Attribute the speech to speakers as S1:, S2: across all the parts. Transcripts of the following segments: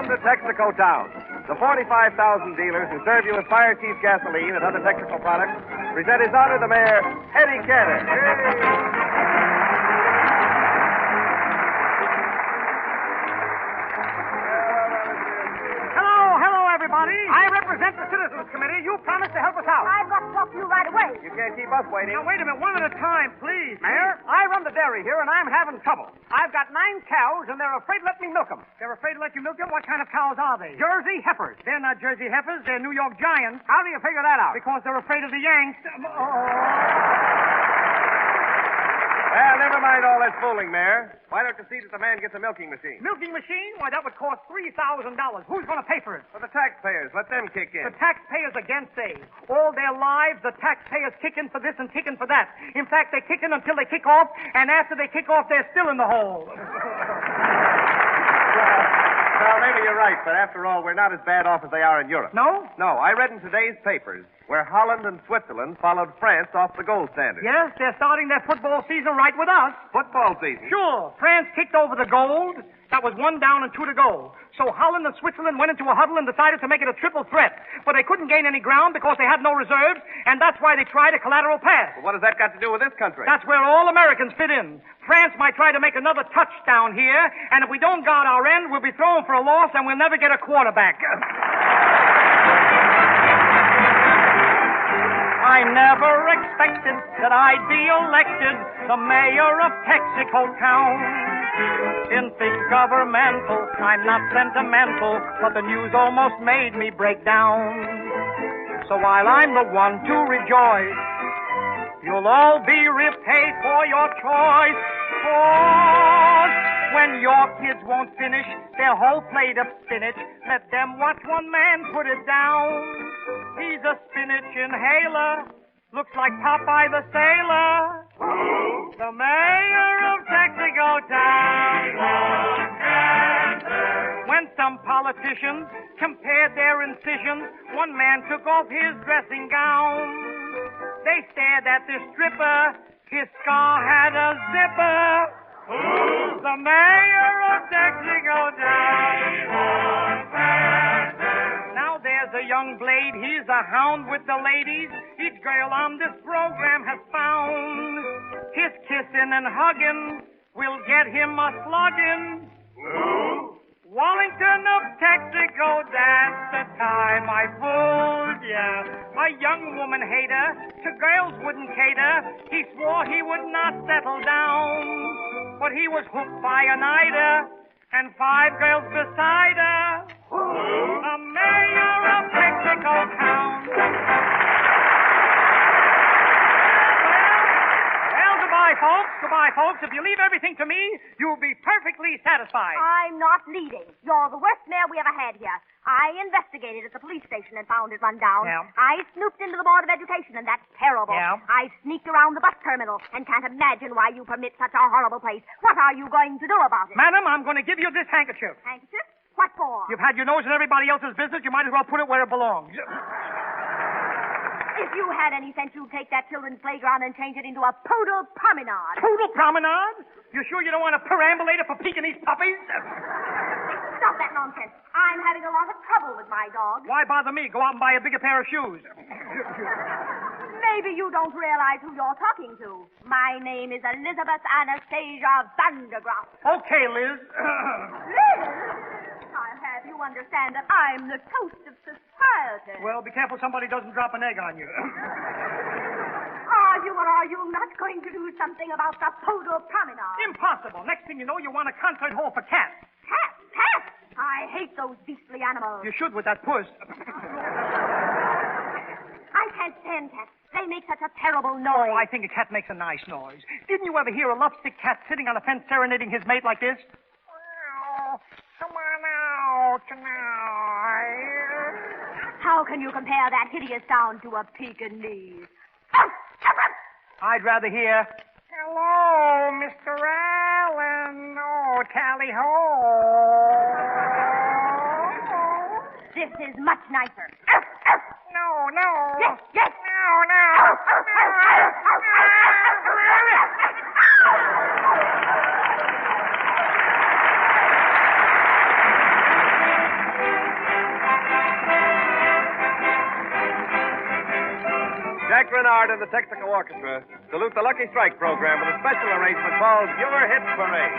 S1: Welcome to Texaco Town. The 45,000 dealers who serve you with Fire Chief gasoline and other Texaco products present His Honor the Mayor, Eddie Cantor.
S2: Hello, everybody. I represent the Citizens Committee. You promised to help us out.
S3: I've got to talk to you right away.
S1: You can't keep us waiting.
S2: Now, wait a minute. One at a time, please. Mayor, I run the dairy here, and I'm having trouble. I've got 9 cows, and they're afraid to let me milk them. They're afraid to let you milk them? What kind of cows are they? Jersey heifers. They're not Jersey heifers. They're New York Giants. How do you figure that out? Because they're afraid of the Yanks.
S1: Well, never mind all this fooling, Mayor. Why don't you see that the man gets a milking machine?
S2: Milking machine? Why, that would cost $3,000. Who's going to pay for it?
S1: For the taxpayers. Let them kick in.
S2: The taxpayers again say, all their lives, the taxpayers kick in for this and kick in for that. In fact, they kick in until they kick off, and after they kick off, they're still in the hole.
S1: Well, maybe you're right, but after all, we're not as bad off as they are in Europe.
S2: No?
S1: No, I read in today's papers where Holland and Switzerland followed France off the gold standard.
S2: Yes, they're starting their football season right with us.
S1: Football season?
S2: Sure. France kicked over the gold. That was 1 down and 2 to go. So Holland and Switzerland went into a huddle and decided to make it a triple threat. But they couldn't gain any ground because they had no reserves, and that's why they tried a collateral pass.
S1: Well, what has that got to do with this country?
S2: That's where all Americans fit in. France might try to make another touchdown here, and if we don't guard our end, we'll be thrown for a loss, and we'll never get a quarterback. I never expected that I'd be elected the mayor of Texaco Town. In things governmental, I'm not sentimental, but the news almost made me break down. So while I'm the one to rejoice, you'll all be repaid for your choice. For when your kids won't finish their whole plate of spinach, let them watch one man put it down. He's a spinach inhaler, looks like Popeye the Sailor. Who? The mayor of Texaco Town. When some politicians compared their incisions, one man took off his dressing gown. They stared at this stripper, his scar had a zipper. Who? The mayor of Texaco Town. Now there's a young blade, he's a hound with the ladies. Each girl on this program has found. His kissing and hugging will get him a slugging. Who? Wallington of Texaco, that's the time I fooled ya. A young woman hater, to girls wouldn't cater. He swore he would not settle down. But he was hooked by a nighter, and 5 girls beside her. Who? A mayor of Texaco Town. Goodbye, folks. If you leave everything to me, you'll be perfectly satisfied.
S3: I'm not leaving. You're the worst mayor we ever had here. I investigated at the police station and found it run down.
S2: Yeah.
S3: I snooped into the Board of Education, and that's terrible.
S2: Yeah.
S3: I sneaked around the bus terminal and can't imagine why you permit such a horrible place. What are you going to do about it?
S2: Madam, I'm going to give you this handkerchief.
S3: Handkerchief? What for?
S2: You've had your nose in everybody else's business. You might as well put it where it belongs.
S3: If you had any sense, you'd take that children's playground and change it into a poodle promenade.
S2: Poodle promenade? You sure you don't want a perambulator for Pekingese puppies?
S3: Stop that nonsense. I'm having a lot of trouble with my dog.
S2: Why bother me? Go out and buy a bigger pair of shoes.
S3: Maybe you don't realize who you're talking to. My name is Elizabeth Anastasia Vandergraaf.
S2: Okay, Liz.
S3: Liz? I'll have you understand that I'm the toast of society.
S2: Well, be careful somebody doesn't drop an egg on you.
S3: Are you or are you not going to do something about the poodle promenade?
S2: Impossible. Next thing you know, you want a concert hall for cats.
S3: Cats? Cats? I hate those beastly animals.
S2: You should with that puss.
S3: I can't stand cats. They make such a terrible noise.
S2: Oh, I think a cat makes a nice noise. Didn't you ever hear a lovesick cat sitting on a fence serenading his mate like this? Come on out tonight.
S3: How can you compare that hideous sound to a Pekingese?
S2: I'd rather hear, hello, Mr. Allen. Oh, tally ho.
S3: This is much nicer.
S2: No.
S3: Yes.
S2: No.
S1: Mike Renard and the Texaco Orchestra salute the Lucky Strike program with a special arrangement called Your Hit Parade.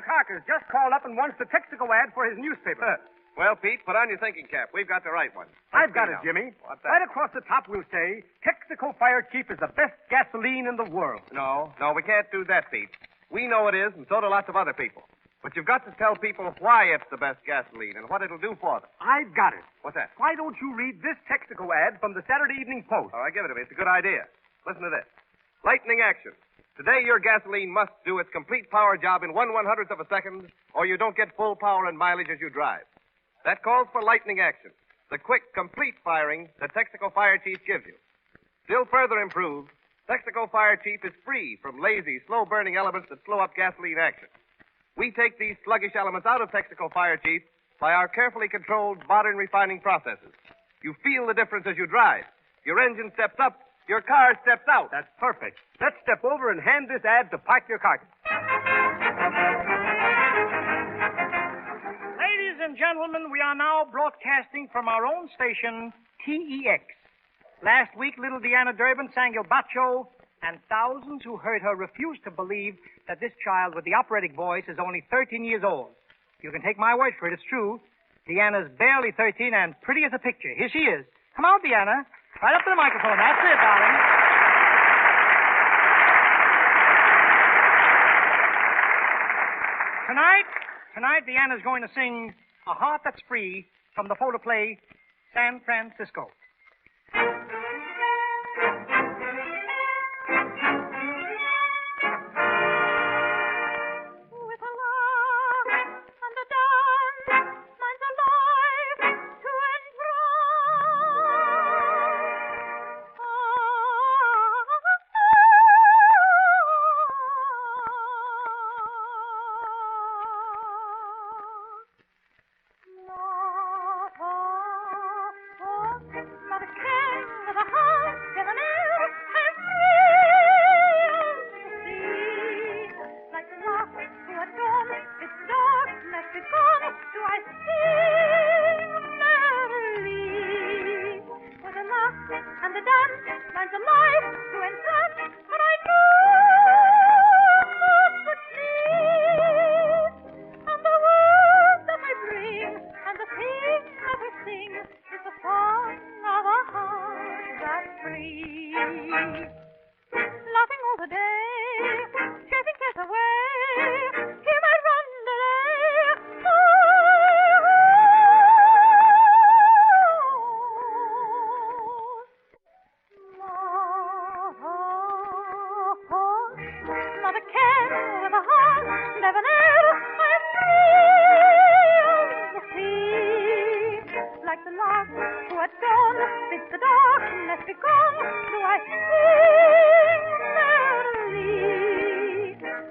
S4: Carter's just called up and wants the Texaco ad for his newspaper.
S1: Well, Pete, put on your thinking cap. We've got the right one.
S4: I've got it, Jimmy.
S1: What's that?
S4: Right across the top, we'll say, Texaco Fire Chief is the best gasoline in the world.
S1: No, we can't do that, Pete. We know it is, and so do lots of other people. But you've got to tell people why it's the best gasoline and what it'll do for them.
S4: I've got it.
S1: What's that?
S4: Why don't you read this Texaco ad from the Saturday Evening Post?
S1: All right, give it to me. It's a good idea. Listen to this. Lightning action. Today, your gasoline must do its complete power job in 1/100th of a second, or you don't get full power and mileage as you drive. That calls for lightning action, the quick, complete firing that Texaco Fire Chief gives you. Still further improved, Texaco Fire Chief is free from lazy, slow-burning elements that slow up gasoline action. We take these sluggish elements out of Texaco Fire Chief by our carefully controlled, modern refining processes. You feel the difference as you drive. Your engine steps up, your car steps out.
S4: That's perfect. Let's step over and hand this ad to Park Your Car.
S2: Ladies and gentlemen, we are now broadcasting from our own station, TEX. Last week, little Deanna Durbin sang Il Bacio, and thousands who heard her refused to believe that this child with the operatic voice is only 13 years old. You can take my word for it, it's true. Deanna's barely 13 and pretty as a picture. Here she is. Come on, Deanna. Right up to the microphone. That's it, darling. Tonight, Deanna's going to sing A Heart That's Free from the photoplay San Francisco.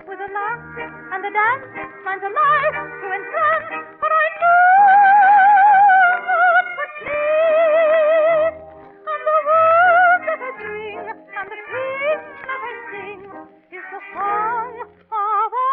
S5: With a laugh
S3: the dance, mine's a life to entrance, but I know but sleep. And the words that I sing, and the dreams that I sing, is the song of a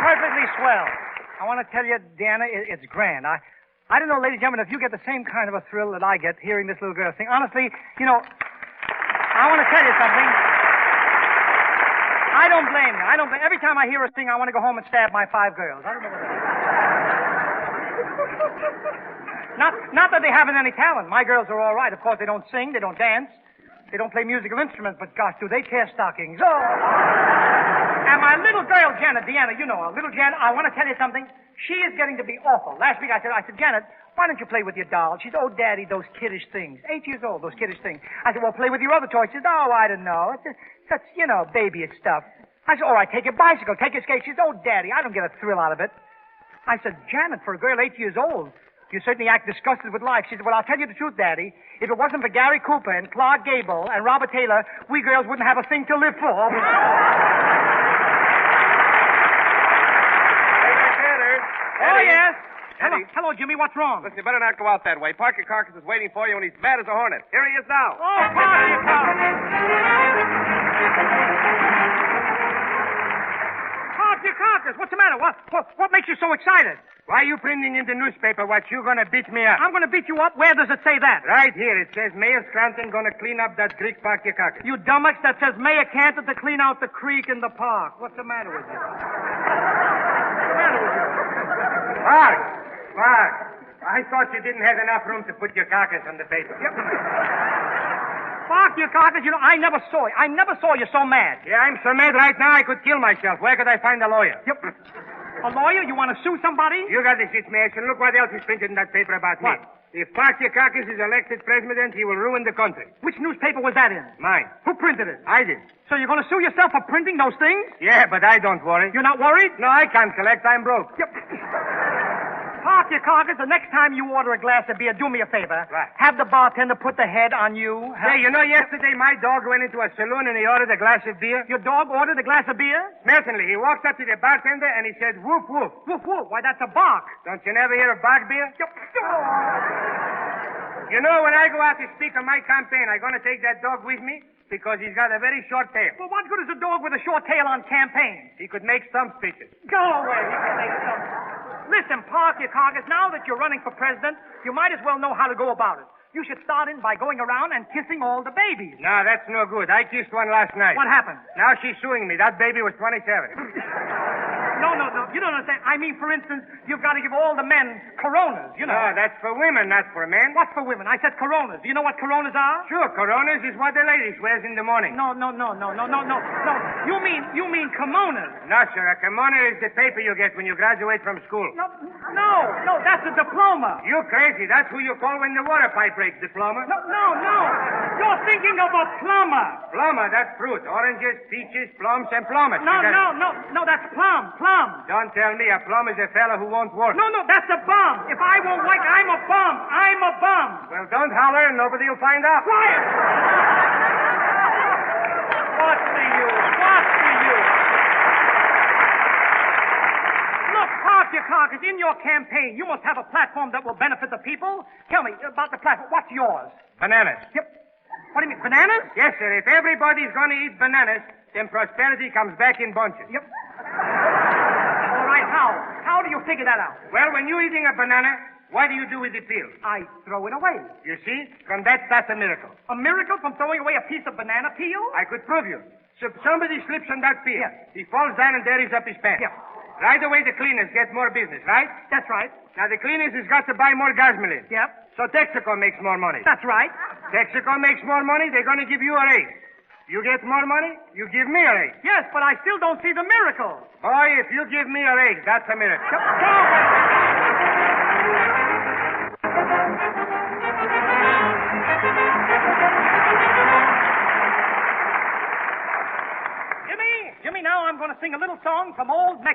S2: perfectly swell. I want to tell you, Deanna, it's grand. I don't know, ladies and gentlemen, if you get the same kind of a thrill that I get hearing this little girl sing. Honestly, you know, I want to tell you something. I don't blame you. Every time I hear her sing, I want to go home and stab my 5 girls. I don't know what that is. Not that they haven't any talent. My girls are all right. Of course, they don't sing, they don't dance, they don't play musical instruments, but gosh, do they tear stockings. Oh! And my little girl, Janet, Deanna, you know her. Little Janet, I want to tell you something. She is getting to be awful. Last week I said, Janet, why don't you play with your doll? She said, oh, Daddy, those kiddish things. 8 years old, those kiddish things. I said, well, play with your other toys. She said, oh, I don't know. It's such, you know, babyish stuff. I said, all right, take your bicycle, take your skate. She said, oh, Daddy, I don't get a thrill out of it. I said, Janet, for a girl 8 years old, you certainly act disgusted with life. She said, well, I'll tell you the truth, Daddy. If it wasn't for Gary Cooper and Clark Gable and Robert Taylor, we girls wouldn't have a thing to live for. Oh, yes. Hello, Jimmy. What's wrong?
S1: Listen, you better not go out that way. Parker Carcass is waiting for you, and he's mad as a hornet. Here he is now.
S2: Oh, Parker Carcass. Parker Carcass, what's the matter? What makes you so excited?
S4: Why are you printing in the newspaper what you gonna beat me up?
S2: I'm gonna beat you up? Where does it say that?
S4: Right here. It says Mayor Scranton gonna clean up that creek, Parker Carcass.
S2: You dumbass, that says Mayor Cantor to clean out the creek in the park. What's the matter with you? What's the matter with you?
S4: Park. I thought you didn't have enough room to put your carcass on the paper.
S2: Yep. Park your carcass. You know, I never saw you so mad.
S4: Yeah, I'm so mad right now I could kill myself. Where could I find a lawyer?
S2: Yep. A lawyer? You want to sue somebody?
S4: You got the situation. Look what else is printed in that paper about me.
S2: What?
S4: If Parker Carcass is elected president, he will ruin the country.
S2: Which newspaper was that in?
S4: Mine.
S2: Who printed it?
S4: I did.
S2: So you're going to sue yourself for printing those things?
S4: Yeah, but I don't worry.
S2: You're not worried?
S4: No, I can't collect. I'm broke.
S2: Yep. Park your carcass. The next time you order a glass of beer, do me a favor.
S4: Right.
S2: Have the bartender put the head on you.
S4: Hey, you know, yesterday my dog went into a saloon and he ordered a glass of beer.
S2: Your dog ordered a glass of beer?
S4: Certainly. He walked up to the bartender and he said, woof, woof.
S2: Woof, woof. Why, that's a bark.
S4: Don't you never hear of bark beer?
S2: Yep.
S4: You know, when I go out to speak on my campaign, I'm going to take that dog with me because he's got a very short tail.
S2: Well, what good is a dog with a short tail on campaign?
S4: He could make stump speeches.
S2: Go away. He can make some. Listen, Park your carcass. Now that you're running for president, you might as well know how to go about it. You should start in by going around and kissing all the babies.
S4: No, that's no good. I kissed one last night.
S2: What happened?
S4: Now she's suing me. That baby was 27.
S2: No. You don't understand. I mean, for instance, you've got to give all the men Coronas, you know.
S4: No, that's for women, not for men.
S2: What's for women? I said Coronas. Do you know what Coronas are?
S4: Sure, Coronas is what the ladies wears in the morning.
S2: No. You mean kimonos.
S4: No, sir. A kimono is the paper you get when you graduate from school.
S2: No, that's a diploma.
S4: You crazy. That's who you call when the water pipe breaks, diploma.
S2: No. You're thinking of a plumber.
S4: Plumber, that's fruit. Oranges, peaches, plums, and plummets.
S2: No, that's plum.
S4: Don't tell me a plum is a fella who won't work.
S2: No, that's a bum. If I won't work, I'm a bum.
S4: Well, don't holler and nobody will find out.
S2: Quiet! What's for you? Look, Park your carcass. In your campaign, you must have a platform that will benefit the people. Tell me about the platform. What's yours?
S4: Bananas.
S2: Yep. What do you mean, bananas?
S4: Yes, sir. If everybody's going to eat bananas, then prosperity comes back in bunches.
S2: Yep. All right, how? How do you figure that out?
S4: Well, when you're eating a banana, what do you do with the peel?
S2: I throw it away.
S4: You see? From that's a miracle.
S2: A miracle from throwing away a piece of banana peel?
S4: I could prove you. So somebody slips on that peel.
S2: Yes.
S4: He falls down and there is up his pants.
S2: Yes.
S4: Right away, the cleaners get more business, right?
S2: That's right.
S4: Now, the cleaners has got to buy more gasoline.
S2: Yep.
S4: So Texaco makes more money.
S2: That's right.
S4: Texaco makes more money, they're going to give you a raise. You get more money, you give me a raise.
S2: Yes, but I still don't see the miracle.
S4: Boy, if you give me a raise, that's a miracle.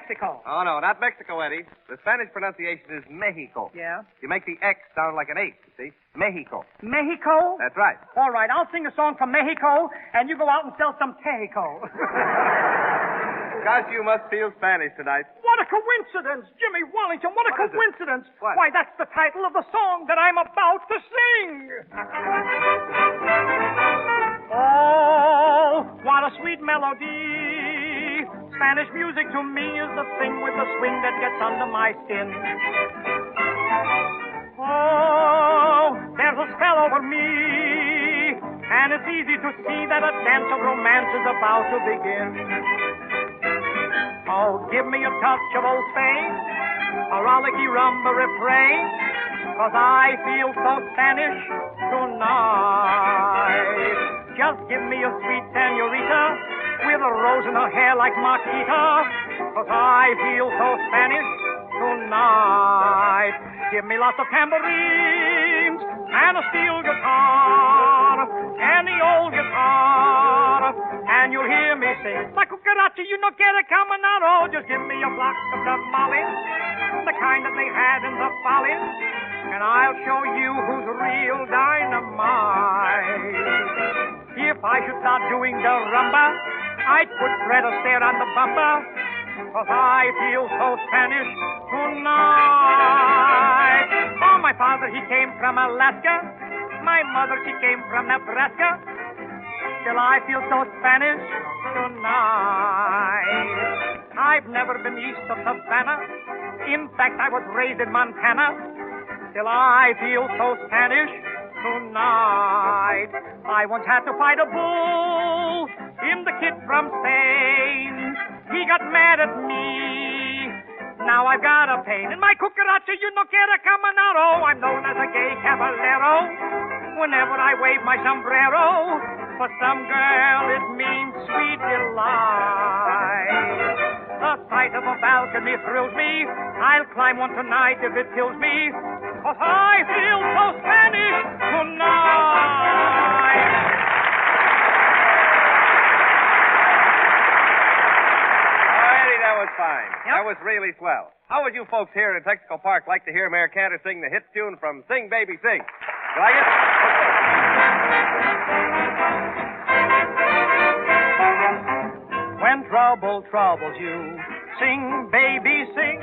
S2: Mexico.
S1: Oh, no, not Mexico, Eddie. The Spanish pronunciation is Mexico.
S2: Yeah?
S1: You make the X sound like an H, you see? Mexico.
S2: Mexico?
S1: That's right.
S2: All right, I'll sing a song from Mexico, and you go out and sell some Tejo.
S1: Gosh, you must feel Spanish tonight.
S2: What a coincidence, Jimmy Wallington, what a
S1: What is it?
S2: coincidence.
S1: What?
S2: Why, that's the title of the song that I'm about to sing. Oh, what a sweet melody. Spanish music to me is the thing with the swing that gets under my skin. Oh, there's a spell over me, and it's easy to see that a dance of romance is about to begin. Oh, give me a touch of old Spain, a rollicky rumba refrain, 'cause I feel so Spanish tonight. Just give me a sweet senorita with a rose in her hair like Marquita, 'cause I feel so Spanish tonight. Give me lots of tambourines and a steel guitar, any old guitar, and you'll hear me sing. La cucaracha, you no quiere caminado. Just give me a block of tamales, the kind that they had in the follies, and I'll show you who's real dynamite. If I should start doing the rumba, I'd put Fred Astaire on the bumper, 'cause I feel so Spanish tonight. Oh, my father, he came from Alaska. My mother, she came from Nebraska. Still, I feel so Spanish tonight. I've never been east of Savannah. In fact, I was raised in Montana. Still, I feel so Spanish tonight. I once had to fight a bull in the kid from Spain. He got mad at me. Now I've got a pain in my cucaracha. You no quiere caminado. I'm known as a gay caballero whenever I wave my sombrero. For some girl, it means sweet delight. The sight of a balcony thrills me. I'll climb one tonight if it kills me, 'cause I feel so Spanish tonight.
S1: Oh, Eddie, that was fine.
S2: Yep.
S1: That was really swell. How would you folks here in Texaco Park like to hear Mayor Cantor sing the hit tune from Sing Baby Sing? You like it?
S2: When trouble troubles you, sing, baby, sing.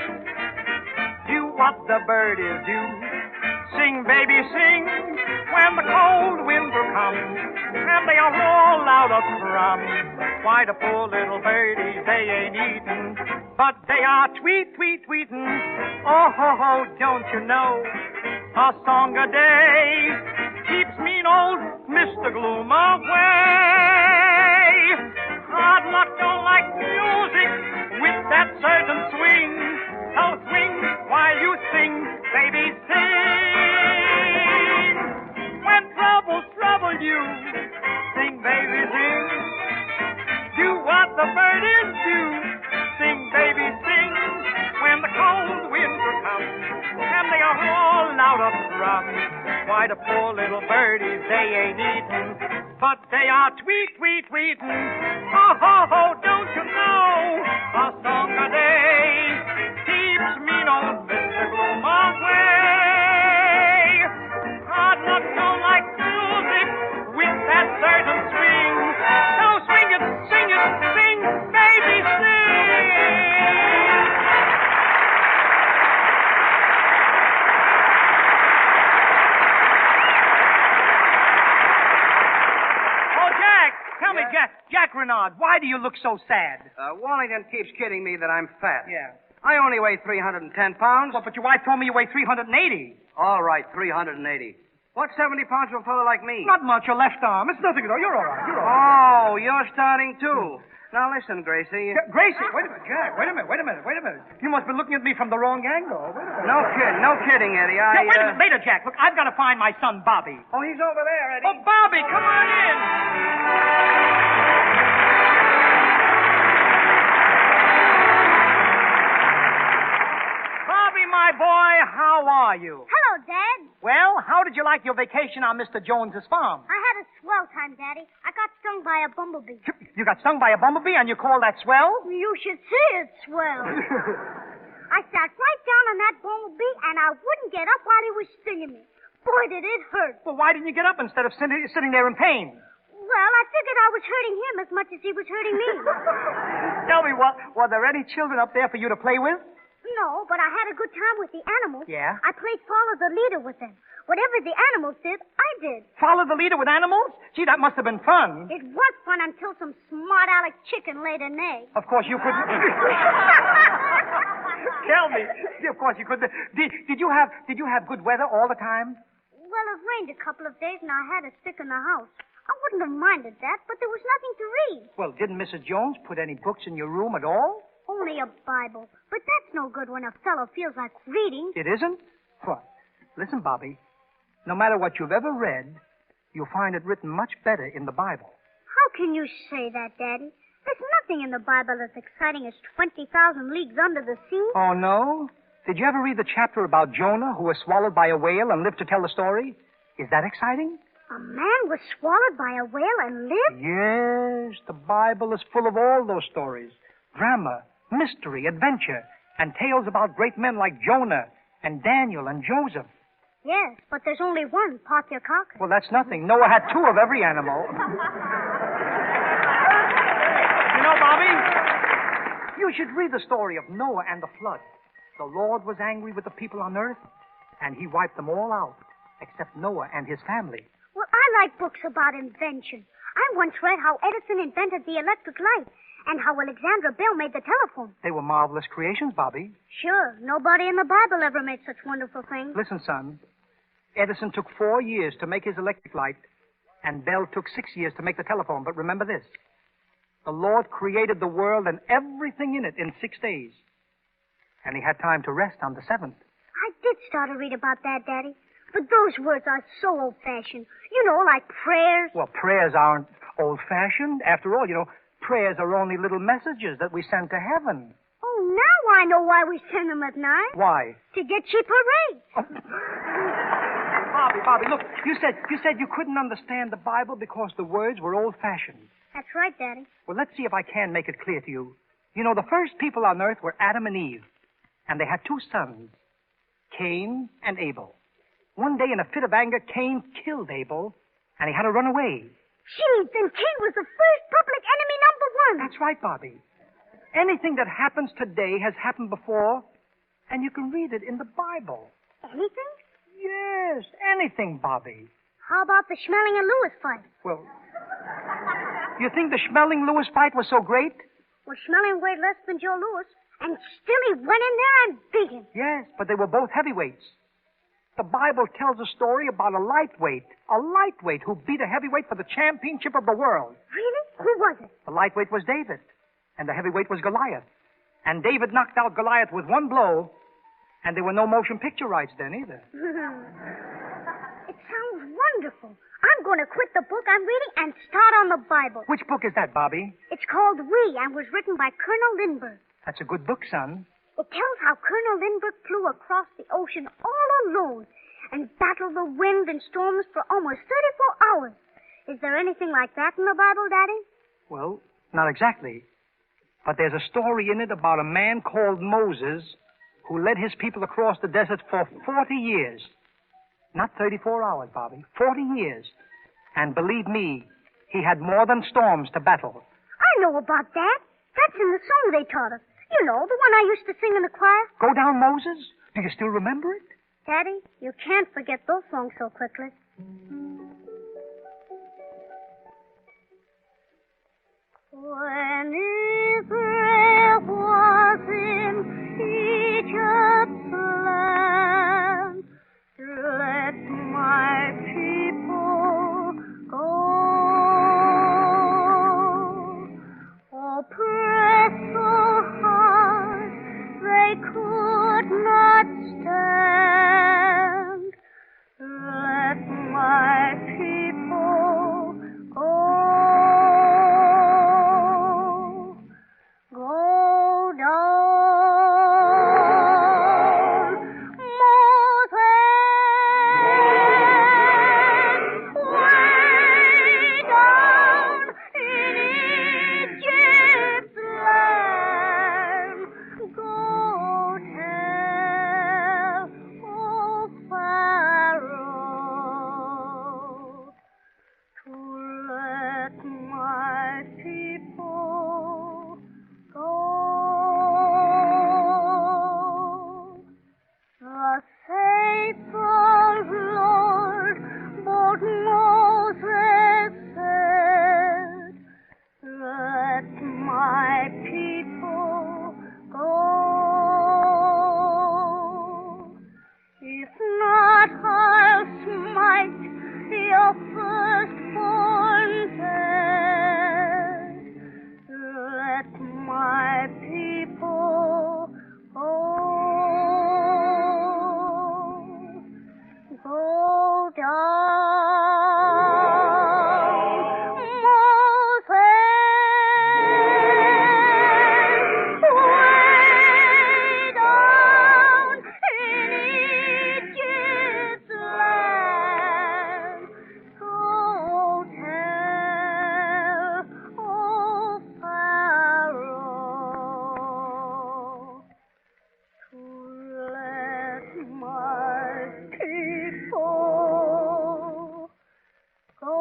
S2: Do what the birdies do. Sing, baby, sing. When the cold winter comes and they are all out of crumbs, why, the poor little birdies, they ain't eating, but they are tweet, tweet, tweeting. Oh, ho, ho, don't you know? A song a day keeps mean old Mr. Gloom away. Hard luck don't like music with that certain swing. So swing while you sing, baby, sing. When troubles trouble you, sing, baby, sing. Do what the birdies do, sing, baby, sing. When the cold winter comes and they are all out of crumbs, why, the poor little birdies, they ain't eating, but they are tweet, tweet, tweeting. Oh, ho, ho, don't you know? A song a day keeps mean old Mr. Gloom away. Hard luck don't like music with that certain swing. So swing it, sing it, sing, baby, sing. Oh, Jack, tell me, Jack Renard, why do you look so sad?
S5: Wallington keeps kidding me that I'm fat.
S2: Yeah.
S5: I only weigh 310 pounds.
S2: Well, but your wife told me you weigh 380.
S5: All right, 380. What's 70 pounds for a fellow like me?
S2: Not much, your left arm. It's nothing at all. You're all right. You're all right.
S5: Oh, you're starting too. Now listen, Gracie.
S2: Gracie, wait a minute, Jack. Wait a minute. You must be looking at me from the wrong angle. Wait a minute.
S5: No kidding, Eddie.
S2: Yeah, wait a minute. Later, Jack. Look, I've got to find my son, Bobby.
S5: Oh, he's over there, Eddie.
S2: Oh, Bobby, come on in. Bobby, my boy, how are you?
S6: Hello, Dad.
S2: Well, how did you like your vacation on Mr. Jones's farm?
S6: I had a
S3: swell time, Daddy. I got stung by a bumblebee.
S2: You got stung by a bumblebee and you call that swell?
S3: You should see it swell. I sat right down on that bumblebee, and I wouldn't get up while he was stinging me. Boy, did it hurt.
S2: Well, why didn't you get up instead of sitting there in pain?
S3: Well, I figured I was hurting him as much as he was hurting me.
S2: Tell me, were there any children up there for you to play with?
S3: No, but I had a good time with the animals.
S2: Yeah?
S3: I played follow the leader with them. Whatever the animals did, I did.
S2: Follow the leader with animals? Gee, that must have been fun.
S3: It was fun until some smart aleck chicken laid an egg.
S2: Of course you couldn't. Tell me. Of course you couldn't. Did you have good weather all the time?
S3: Well, it rained a couple of days, and I had to stick in the house. I wouldn't have minded that, but there was nothing to read.
S2: Well, didn't Mrs. Jones put any books in your room at all?
S3: Only a Bible. But that's no good when a fellow feels like reading.
S2: It isn't? What? Listen, Bobby. No matter what you've ever read, you'll find it written much better in the Bible.
S3: How can you say that, Daddy? There's nothing in the Bible as exciting as 20,000 Leagues Under the Sea.
S2: Oh, no? Did you ever read the chapter about Jonah, who was swallowed by a whale and lived to tell the story? Is that exciting?
S3: A man was swallowed by a whale and lived?
S2: Yes, the Bible is full of all those stories. Drama, mystery, adventure, and tales about great men like Jonah and Daniel and Joseph.
S3: Yes, but there's only one, Parthiacoccus.
S2: Well, that's nothing. Noah had two of every animal. You know, Bobby, you should read the story of Noah and the flood. The Lord was angry with the people on earth, and he wiped them all out, except Noah and his family.
S3: Well, I like books about invention. I once read how Edison invented the electric light and how Alexander Bell made the telephone.
S2: They were marvelous creations, Bobby.
S3: Sure, nobody in the Bible ever made such wonderful things.
S2: Listen, son. Edison took 4 years to make his electric light, and Bell took 6 years to make the telephone. But remember this. The Lord created the world and everything in it in 6 days. And he had time to rest on the 7th.
S3: I did start to read about that, Daddy. But those words are so old-fashioned. You know, like prayers.
S2: Well, prayers aren't old-fashioned. After all, prayers are only little messages that we send to heaven.
S3: Oh, now I know why we send them at night.
S2: Why?
S3: To get cheaper rates.
S2: Oh. Bobby, look, you said you couldn't understand the Bible because the words were old-fashioned.
S3: That's right, Daddy.
S2: Well, let's see if I can make it clear to you. The first people on earth were Adam and Eve, and they had 2 sons, Cain and Abel. One day, in a fit of anger, Cain killed Abel, and he had to run away.
S3: Gee, then Cain was the first public enemy number 1.
S2: That's right, Bobby. Anything that happens today has happened before, and you can read it in the Bible.
S3: Anything?
S2: Yes, anything, Bobby.
S3: How about the Schmeling and Lewis fight?
S2: Well, you think the Schmeling-Lewis fight was so great?
S3: Well, Schmeling weighed less than Joe Lewis, and still he went in there and beat him.
S2: Yes, but they were both heavyweights. The Bible tells a story about a lightweight who beat a heavyweight for the championship of the world.
S3: Really? Who was it?
S2: The lightweight was David, and the heavyweight was Goliath. And David knocked out Goliath with one blow, and there were no motion picture rights then either.
S3: It sounds wonderful. I'm going to quit the book I'm reading and start on the Bible.
S2: Which book is that, Bobby?
S3: It's called We and was written by Colonel Lindbergh.
S2: That's a good book, son.
S3: It tells how Colonel Lindbergh flew across the ocean all alone and battled the wind and storms for almost 34 hours. Is there anything like that in the Bible, Daddy?
S2: Well, not exactly. But there's a story in it about a man called Moses who led his people across the desert for 40 years. Not 34 hours, Bobby. 40 years. And believe me, he had more than storms to battle.
S3: I know about that. That's in the song they taught us. You know, the one I used to sing in the choir.
S2: Go down, Moses? Do you still remember it?
S3: Daddy, you can't forget those songs so quickly. When Israel was in Egypt's land, let my people go. Oppressed so hard they could not stand. Let my people go. Go down faithful Lord, but Moses said, let my people go. If not, I'll smite your firstborn dead. Let my people go. Go down, Moses, way down in Egypt's land. Go tell, oh Pharaoh, to let my people go.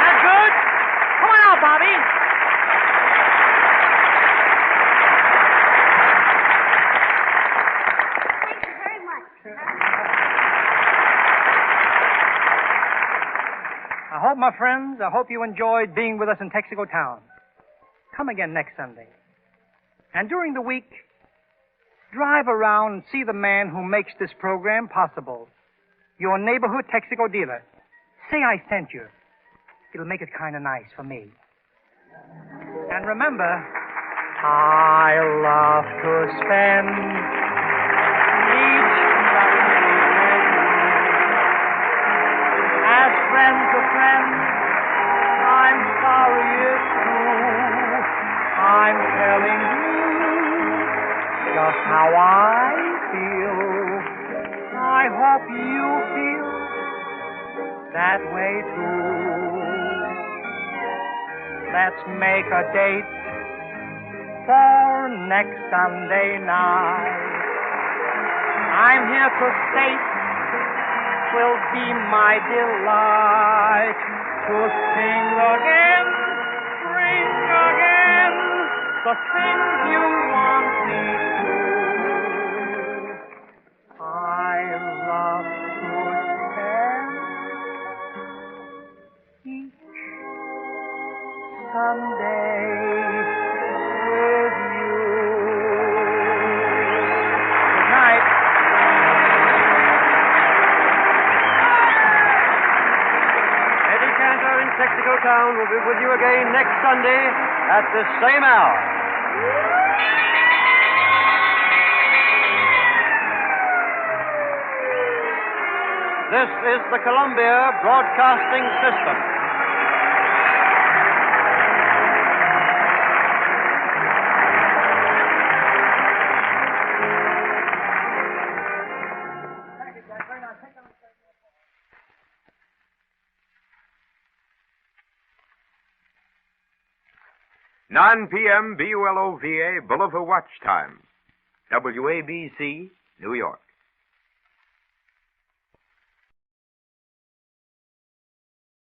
S2: That good? Come on out, Bobby.
S3: Thank you very much.
S2: My friends, I hope you enjoyed being with us in Texaco Town. Come again next Sunday. And during the week, drive around and see the man who makes this program possible. Your neighborhood Texaco dealer. Say I sent you. It'll make it kind of nice for me. And remember, I love to spend each Sunday with you. As friend to friend, I'm sorry it's true. I'm telling you just how I feel. I hope you feel that way too. Let's make a date for next Sunday night. I'm here to state will be my delight to sing again, bring again the things you want me to. I love to spend each Sunday with you. Good night.
S5: Eddie Cantor in Texaco Town will be with you again next Sunday at this same hour. This is the Columbia Broadcasting System.
S6: Nine p.m. BULOVA Bulova Watch Time. WABC, New York.